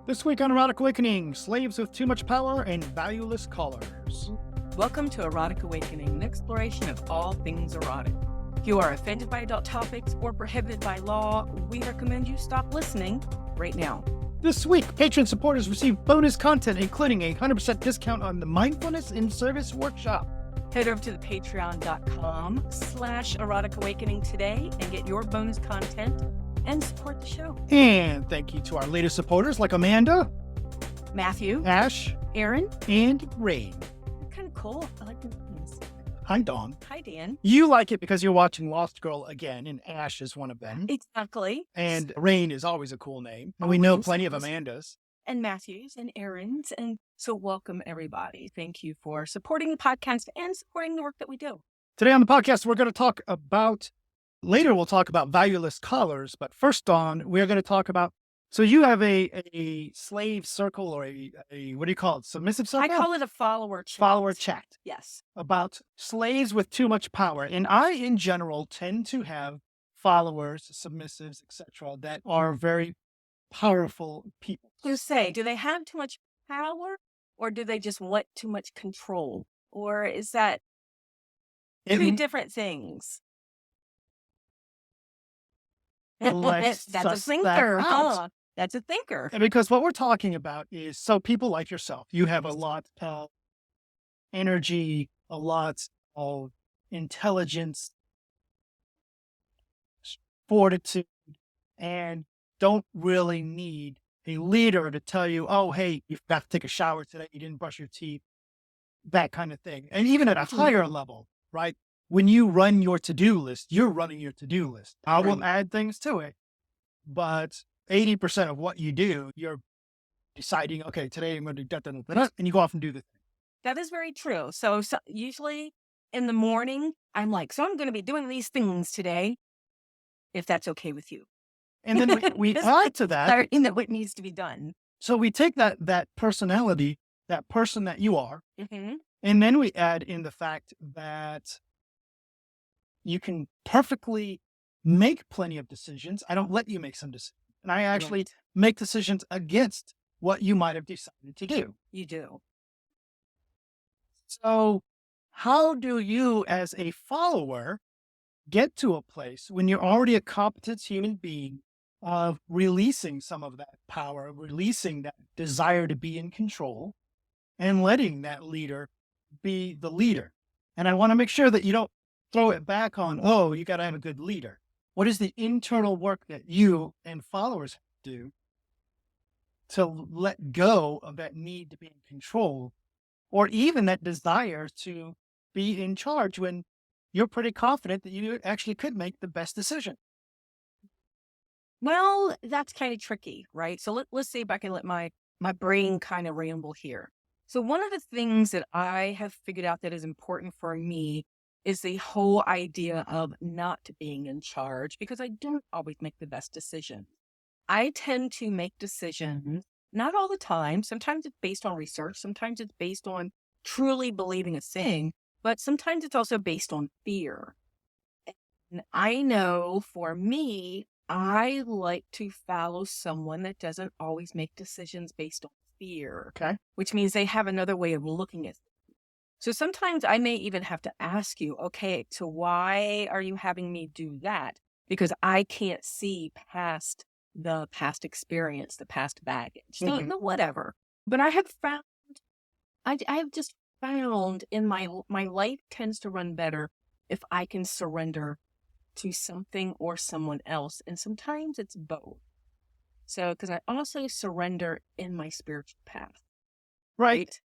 This week on Erotic Awakening, slaves with too much power and valueless callers. Welcome to Erotic Awakening, an exploration of all things erotic. If you are offended by adult topics or prohibited by law, we recommend you stop listening right now. This week, Patreon supporters receive bonus content, including a 100% discount on the Mindfulness in Service Workshop. Head over to the patreon.com/Erotic Awakening today and get your bonus content and support the show. And thank you to our latest supporters like Amanda, Matthew, Ash, Aaron, and Rain. kind of cool. I like the names. Hi, Dawn. Hi, Dan. You like it because you're watching Lost Girl again, and Ash is one of them. Exactly. And Rain is always a cool name. And we know Always. plenty of Amandas. And Matthews and Aaron's. And so welcome, everybody. Thank you for supporting the podcast and supporting the work that we do. Today on the podcast, we're going to talk about, later we'll talk about valueless collars, but first, Dawn, we're going to talk about, so you have a slave circle or a what do you call it, submissive circle? I call it a follower chat. Follower chat Yes. about slaves with too much power. And I, in general, tend to have followers, submissives, etc., that are very powerful people. You say, do they have too much power or do they just want too much control? Or is that two different things? Let's That's a suss that thinker, out. huh? That's a thinker. Because what we're talking about is, so people like yourself, you have a lot of energy, a lot of intelligence, fortitude, and don't really need a leader to tell you, oh, hey, you've got to take a shower today, you didn't brush your teeth, that kind of thing. And even at a higher level, right? When you run your to-do list, you're running your to-do list. I will add things to it, but 80% of what you do, you're deciding, okay, today I'm going to do that, and you go off and do the thing. That is very true. So usually in the morning, I'm like, so I'm going to be doing these things today, if that's okay with you. And then we add to that. Starting that what needs to be done. So we take that personality, that person that you are, Mm-hmm. and then we add in the fact that you can perfectly make plenty of decisions. I don't let you make some decisions. And I actually make decisions against what you might have decided to do. You do. So how do you, as a follower, get to a place when you're already a competent human being of releasing some of that power, releasing that desire to be in control, and letting that leader be the leader? And I want to make sure that you don't throw it back on, oh, you got to have a good leader. What is the internal work that you and followers have to do to let go of that need to be in control, or even that desire to be in charge when you're pretty confident that you actually could make the best decision? Well, that's kind of tricky, right? So let's see if I can let my brain kind of ramble here. So one of the things that I have figured out that is important for me is the whole idea of not being in charge, because I don't always make the best decision. I tend to make decisions, not all the time. Sometimes it's based on research. Sometimes it's based on truly believing a thing, but sometimes it's also based on fear. And I know for me, I like to follow someone that doesn't always make decisions based on fear, Okay. which means they have another way of looking at it. So sometimes I may even have to ask you, okay, so why are you having me do that? Because I can't see past the past experience, the past baggage, the whatever. But I have found, I have just found in my life tends to run better if I can surrender to something or someone else. And sometimes it's both. So, because I also surrender in my spiritual path. Right.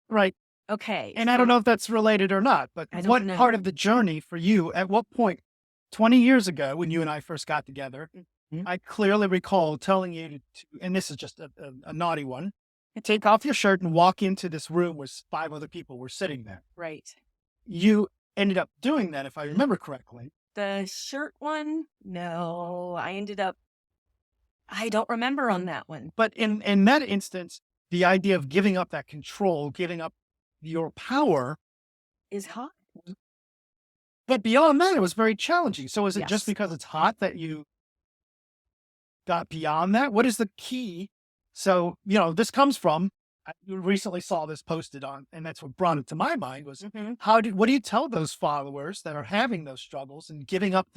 Okay. And I don't know if that's related or not, but what part of the journey for you, at what point, 20 years ago, when you and I first got together, I clearly recall telling you to, and this is just a naughty one, take off your shirt and walk into this room where 5 other people were sitting there. Right. You ended up doing that, if I remember correctly. The shirt one? No, I don't remember on that one. But in that instance, the idea of giving up that control, giving up your power is hot. But beyond that, it was very challenging. So is it just Yes. because it's hot that you got beyond that? What is the key So, this comes from, I recently saw this posted on, and that's what brought it to my mind was, what do you tell those followers that are having those struggles and giving up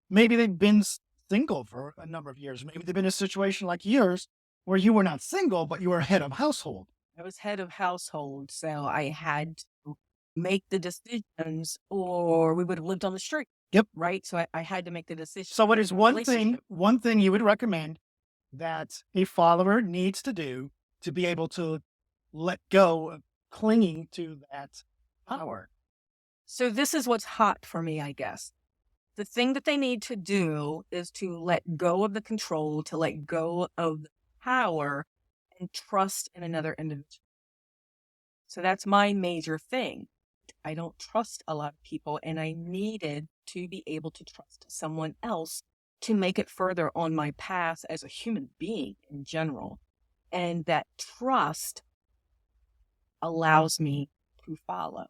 maybe they've been single for a number of years. Maybe they've been in a situation like yours where you were not single, but you were head of household. I was head of household, so I had to make the decisions or we would have lived on the street. Yep. Right. So I had to make the decision. So what is one thing you would recommend that a follower needs to do to be able to let go of clinging to that power? So this is what's hot for me, I guess. The thing that they need to do is to let go of the control, to let go of the power and trust in another individual. So that's my major thing. I don't trust a lot of people, and I needed to be able to trust someone else to make it further on my path as a human being in general. And that trust allows me to follow.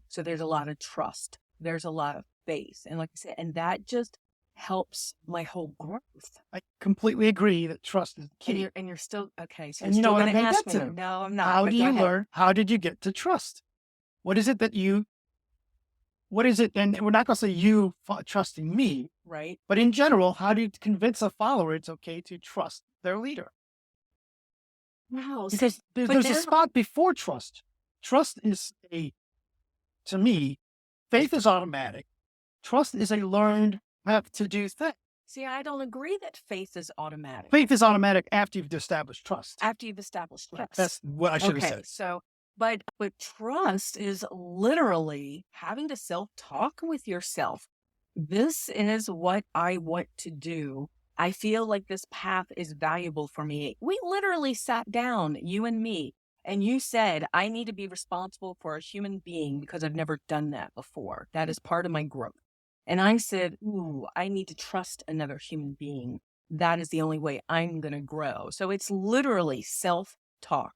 So there's a lot of trust. There's a lot of faith. And like I said, and that just helps my whole growth. I completely agree that trust is key. And you're still, okay. So and you're still what going to I'm ask get me. to? No, I'm not. How do you learn? How did you get to trust? What is it that what is it? And we're not going to say you trusting me. Right. But in general, how do you convince a follower it's okay to trust their leader? Wow. Because there's a spot before trust. Trust is to me, faith is automatic. Trust is a learned have to do thing. See, I don't agree that faith is automatic. Faith is automatic after you've established trust. After you've established trust. That's what I should have said. So, but trust is literally having to self-talk with yourself. This is what I want to do. I feel like this path is valuable for me. We literally sat down, you and me, and you said, I need to be responsible for a human being because I've never done that before. That is part of my growth. And I said, ooh, I need to trust another human being. That is the only way I'm going to grow. So it's literally self-talk.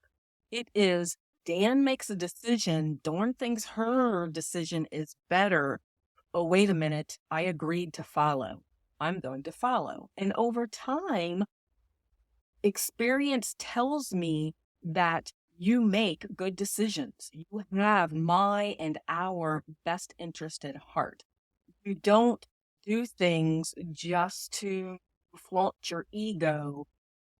It is Dan makes a decision. Dawn thinks her decision is better. Oh, wait a minute. I agreed to follow. I'm going to follow. And over time, experience tells me that you make good decisions. You have my and our best interest at heart. You don't do things just to flaunt your ego,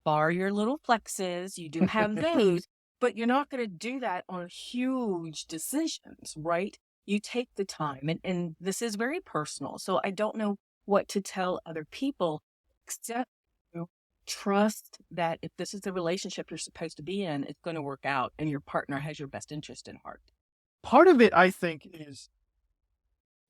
bar your little flexes. You do have those, but you're not going to do that on huge decisions, right? You take the time, and this is very personal. So I don't know what to tell other people except to trust that if this is the relationship you're supposed to be in, it's going to work out and your partner has your best interest in heart. Part of it, I think, is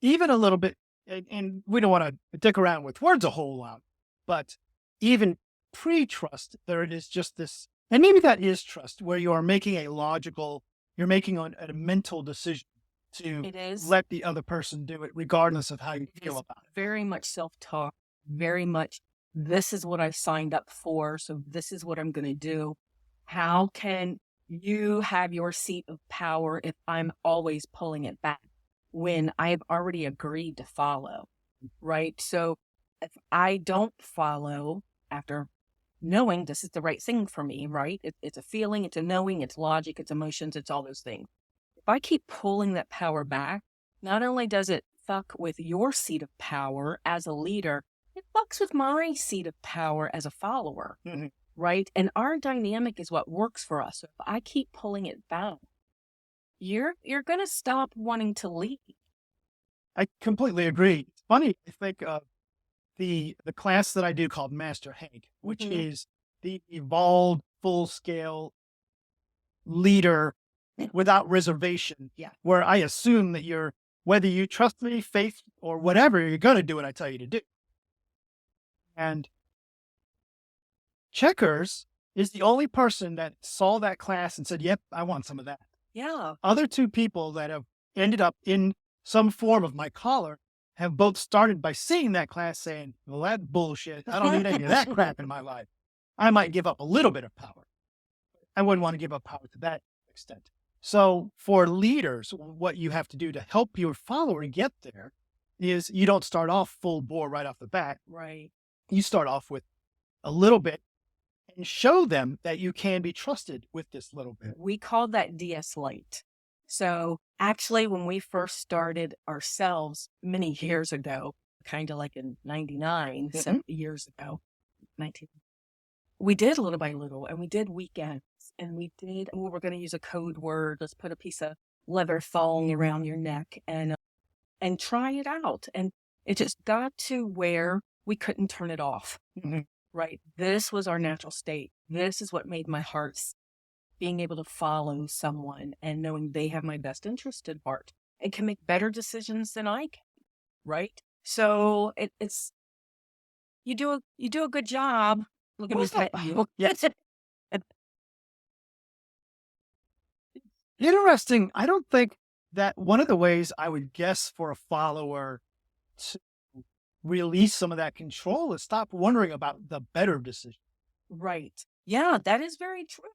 even a little bit, and we don't want to dick around with words a whole lot, but even pre-trust, there it is just this, and maybe that is trust, where you are making you're making a mental decision to let the other person do it, regardless of how you feel about it. Very much self-talk, very much, this is what I signed up for, so this is what I'm going to do. How can you have your seat of power if I'm always pulling it back when I've already agreed to follow, right? So if I don't follow after knowing this is the right thing for me, right? It's a feeling, it's a knowing, it's logic, it's emotions, it's all those things. If I keep pulling that power back, not only does it fuck with your seat of power as a leader, it fucks with my seat of power as a follower, right? And our dynamic is what works for us. So if I keep pulling it back, you're going to stop wanting to lead. I completely agree. It's funny. I think the class that I do called Master Hank, which is the evolved full-scale leader without reservation, where I assume that whether you trust me, faith, or whatever, you're going to do what I tell you to do. And Checkers is the only person that saw that class and said, yep, I want some of that. Yeah. Other two people that have ended up in some form of my collar have both started by seeing that class saying, well, that bullshit, I don't need any of that crap in my life. I might give up a little bit of power. I wouldn't want to give up power to that extent. So for leaders, what you have to do to help your follower get there is you don't start off full bore right off the bat. Right. You start off with a little bit, and show them that you can be trusted with this little bit. We call that de-escalate. So actually, when we first started ourselves many years ago, kind of like in 99, 7 years ago, 19, we did little by little, and we did weekends, and we we're going to use a code word. Let's put a piece of leather thong around your neck and try it out. And it just got to where we couldn't turn it off, right? This was our natural state. This is what made my heart being able to follow someone and knowing they have my best interest at heart and can make better decisions than I can, right? So it's you do a good job. Look at me petting you. Yes. Interesting. I don't think that one of the ways I would guess for a follower to release some of that control is stop wondering about the better decision. Right. Yeah, that is very true.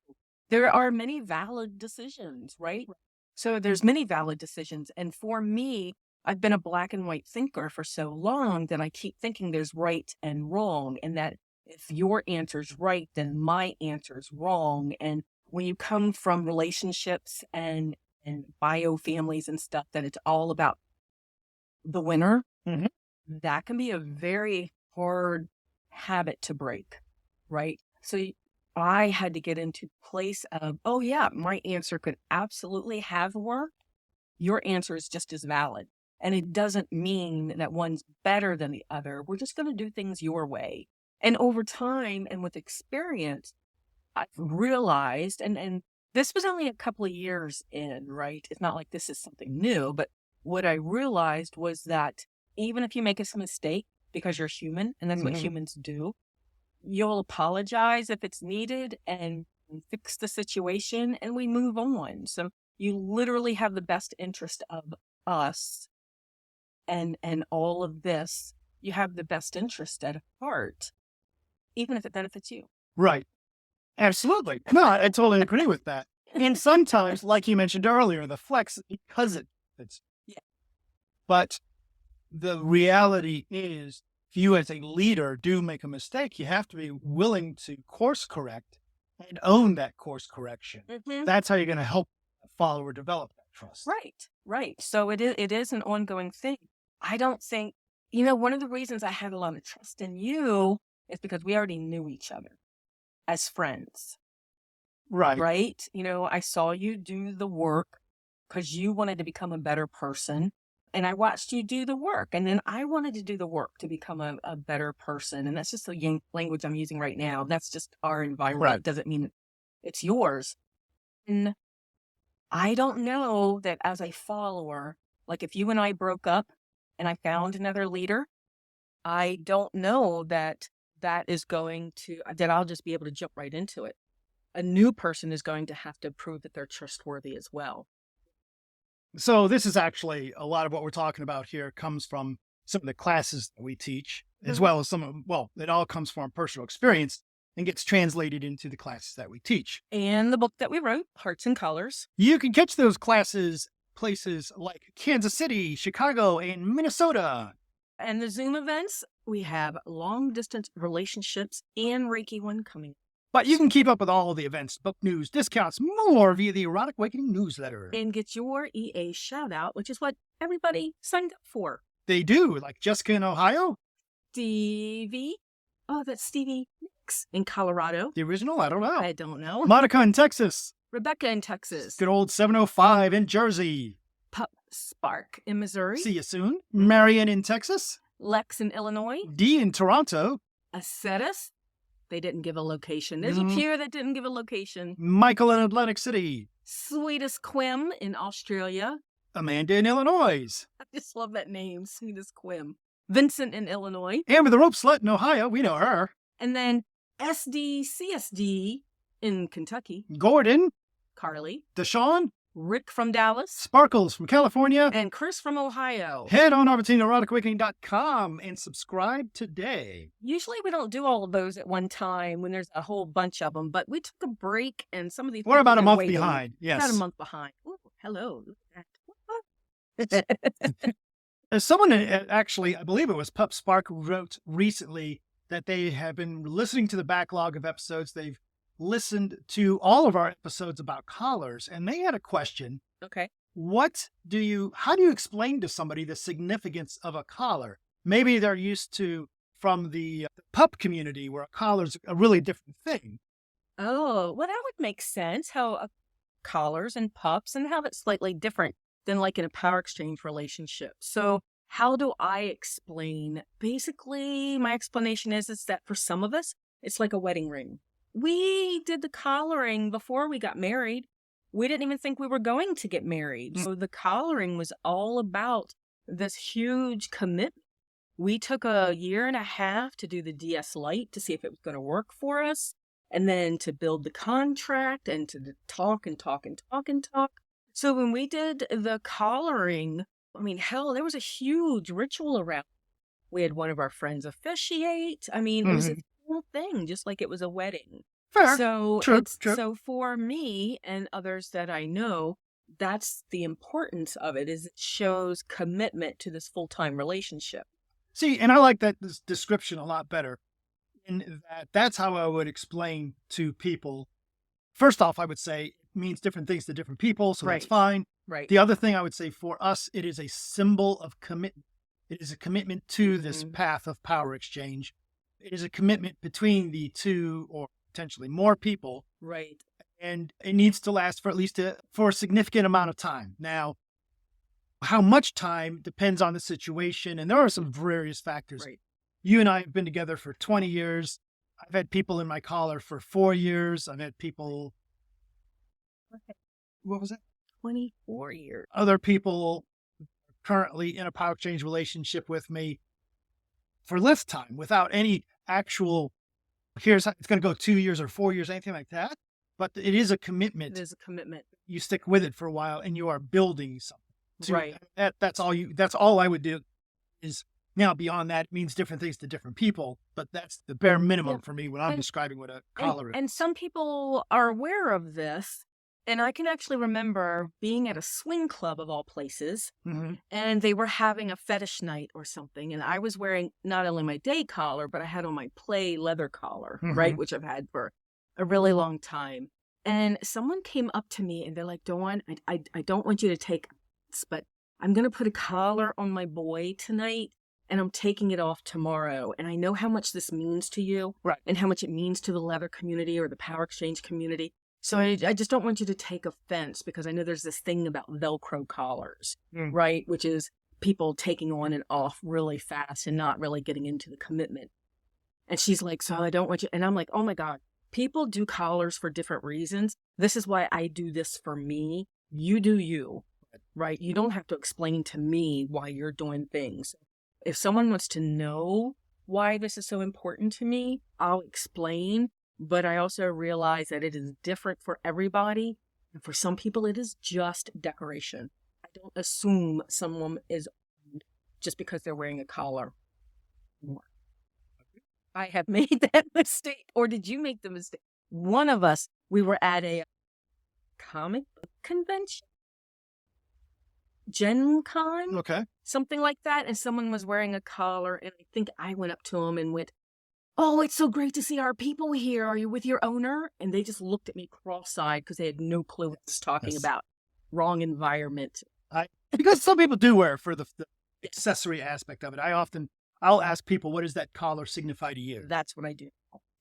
There are many valid decisions, right? So there's many valid decisions. And for me, I've been a black and white thinker for so long that I keep thinking there's right and wrong, and that if your answer's right, then my answer's wrong. And when you come from relationships and bio families and stuff, that it's all about the winner, that can be a very hard habit to break, right? So I had to get into the place of, oh yeah, my answer could absolutely have worked. Your answer is just as valid. And it doesn't mean that one's better than the other. We're just going to do things your way. And over time and with experience, I've realized, and this was only a couple of years in, right? It's not like this is something new, but what I realized was that even if you make a mistake, because you're human, and that's what humans do, you'll apologize if it's needed and fix the situation, and we move on. So you literally have the best interest of us and all of this. You have the best interest at heart, even if it benefits you. Right. Absolutely. No, I totally agree with that. And sometimes, like you mentioned earlier, the flex, because it's, but the reality is, if you as a leader do make a mistake, you have to be willing to course correct and own that course correction. That's how you're going to help a follower develop that trust. Right. So it is an ongoing thing. I don't think, one of the reasons I had a lot of trust in you is because we already knew each other as friends. Right. Right. I saw you do the work because you wanted to become a better person. And I watched you do the work. And then I wanted to do the work to become a better person. And that's just the language I'm using right now. That's just our environment. Right. It doesn't mean it's yours. And I don't know that as a follower, like if you and I broke up and I found another leader, I don't know that I'll just be able to jump right into it. A new person is going to have to prove that they're trustworthy as well. So this is actually a lot of what we're talking about here comes from some of the classes that we teach, as well as it all comes from personal experience and gets translated into the classes that we teach. And the book that we wrote, Hearts and Colors. You can catch those classes places like Kansas City, Chicago, and Minnesota. And the Zoom events, we have long distance relationships and Reiki 1 coming. But you can keep up with all of the events, book news, discounts, more via the Erotic Awakening newsletter. And get your EA shout out, which is what everybody signed up for. They do, like Jessica in Ohio. Stevie. Oh, that's Stevie Nicks in Colorado. The original? I don't know. I don't know. Monica in Texas. Rebecca in Texas. Good old 705 in Jersey. Pup Spark in Missouri. See you soon. Marion in Texas. Lex in Illinois. Dee in Toronto. Acetus. They didn't give a location. There's a few that didn't give a location. Michael in Atlantic City. Sweetest Quim in Australia. Amanda in Illinois. I just love that name, Sweetest Quim. Vincent in Illinois. Amber the Rope Slut in Ohio. We know her. And then SDCSD in Kentucky. Gordon. Carly. Deshaun. Rick from Dallas. Sparkles from California. And Chris from Ohio. Head on over to eroticawakening.com and subscribe today. Usually we don't do all of those at one time when there's a whole bunch of them, but we took a break and some of these... We're about a month behind. Yes. About a month behind. Ooh, hello. As someone actually, I believe it was Pup Spark, wrote recently that they have been listening to the backlog of episodes. They've listened to all of our episodes about collars, and they had a question. Okay. How do you explain to somebody the significance of a collar? Maybe they're used to from the pup community where a collar's a really different thing. Oh, well, that would make sense. How collars and pups and how that's slightly different than like in a power exchange relationship. So how do I explain? Basically, my explanation is that for some of us, it's like a wedding ring. We did the collaring before we got married. We didn't even think we were going to get married. So the collaring was all about this huge commitment. We took a year and a half to do the DS Lite to see if it was going to work for us, and then to build the contract and to talk and talk and talk and talk. So when we did the collaring, I mean, hell, there was a huge ritual around. We had one of our friends officiate. I mean, it was a whole thing, just like it was a wedding. Fair. So True. so for me and others that I know, that's the importance of it, is it shows commitment to this full-time relationship. See, and I like that description a lot better. And that's how I would explain to people. First off, I would say it means different things to different people, so that's fine. Right. The other thing I would say for us, it is a symbol of commitment. It is a commitment to this path of power exchange. It is a commitment between the two or potentially more people. Right. And it needs to last for at least for a significant amount of time. Now, how much time depends on the situation, and there are some various factors. Right. You and I have been together for 20 years. I've had people in my collar for 4 years. I've had people, what was it? 24 years. Other people currently in a power exchange relationship with me for less time without any actual, it's going to go 2 years or 4 years, anything like that. But it is a commitment. It is a commitment. You stick with it for a while and you are building something. Right. That's all I would do is. Now, beyond that, it means different things to different people, but that's the bare minimum for me when I'm describing what a collar is. And some people are aware of this. And I can actually remember being at a swing club of all places, and they were having a fetish night or something. And I was wearing not only my day collar, but I had on my play leather collar, right, which I've had for a really long time. And someone came up to me and they're like, Dawn, I don't want you to take this, but I'm going to put a collar on my boy tonight. And I'm taking it off tomorrow. And I know how much this means to you, right, and how much it means to the leather community or the power exchange community. So I just don't want you to take offense, because I know there's this thing about Velcro collars, right? Which is people taking on and off really fast and not really getting into the commitment. And she's like, so I don't want you. And I'm like, oh my God, people do collars for different reasons. This is why I do this for me. You do you, right? You don't have to explain to me why you're doing things. If someone wants to know why this is so important to me, I'll explain. But I also realize that it is different for everybody. And for some people, it is just decoration. I don't assume someone is just because they're wearing a collar. I have made that mistake. Or did you make the mistake? One of us, we were at a comic book convention. Gen Con, something like that, and someone was wearing a collar, and I think I went up to him and went, oh, it's so great to see our people here. Are you with your owner? And they just looked at me cross-eyed because they had no clue what I was talking about. Wrong environment. Because some people do wear for the accessory aspect of it. I'll ask people, what does that collar signify to you? That's what I do.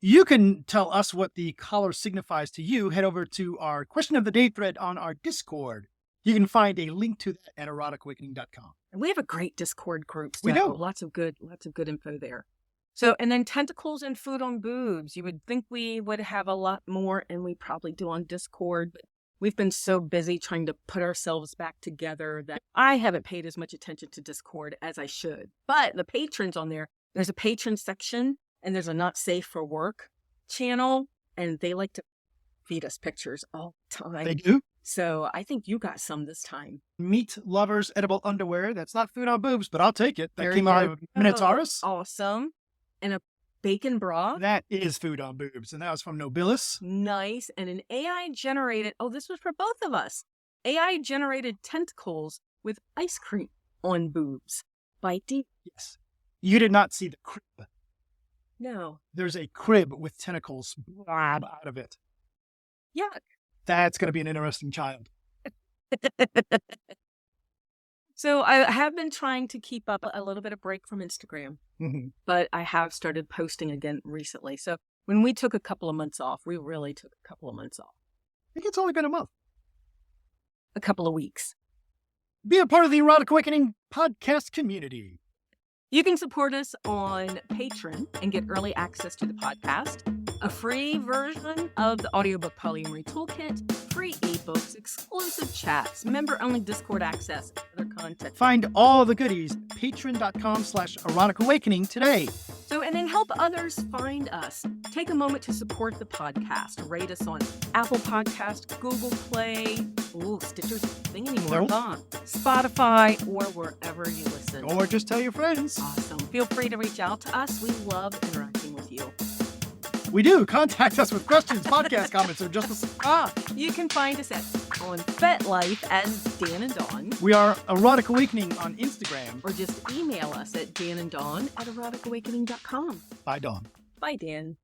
You can tell us what the collar signifies to you. Head over to our question of the day thread on our Discord. You can find a link to that at eroticawakening.com. And we have a great Discord group. We do. Lots of good info there. So, and then tentacles and food on boobs. You would think we would have a lot more, and we probably do on Discord, but we've been so busy trying to put ourselves back together that I haven't paid as much attention to Discord as I should. But the patrons on there's a patron section, and there's a not safe for work channel, and they like to feed us pictures all the time. They do? So I think you got some this time. Meat Lovers Edible Underwear. That's not food on boobs, but I'll take it. That There came you out of go. Minotaurus. Awesome. And a bacon bra. That is food on boobs, and that was from Nobilis. Nice. And an AI-generated, this was for both of us, AI-generated tentacles with ice cream on boobs by Deep. Yes. You did not see the crib. No. There's a crib with tentacles blob out of it. Yuck. That's going to be an interesting child. So I have been trying to keep up a little bit of break from Instagram, but I have started posting again recently. So when we took a couple of months off, we really took a couple of months off. I think it's only been a month. A couple of weeks. Be a part of the Erotic Awakening podcast community. You can support us on Patreon and get early access to the podcast, a free version of the audiobook polyamory toolkit, free ebooks, exclusive chats, member-only Discord access, and other content. Find all the goodies, patreon.com/erotic awakening today. So, and then help others find us. Take a moment to support the podcast. Rate us on Apple Podcast, Google Play, Stitcher's not a thing anymore, Nope. Spotify, or wherever you listen. Or just tell your friends. Awesome. Feel free to reach out to us. We love interacting with you. We do. Contact us with questions, podcast comments, or just You can find us on FetLife as Dan and Dawn. We are Erotic Awakening on Instagram. Or just email us at dananddawn@eroticawakening.com. Bye, Dawn. Bye, Dan.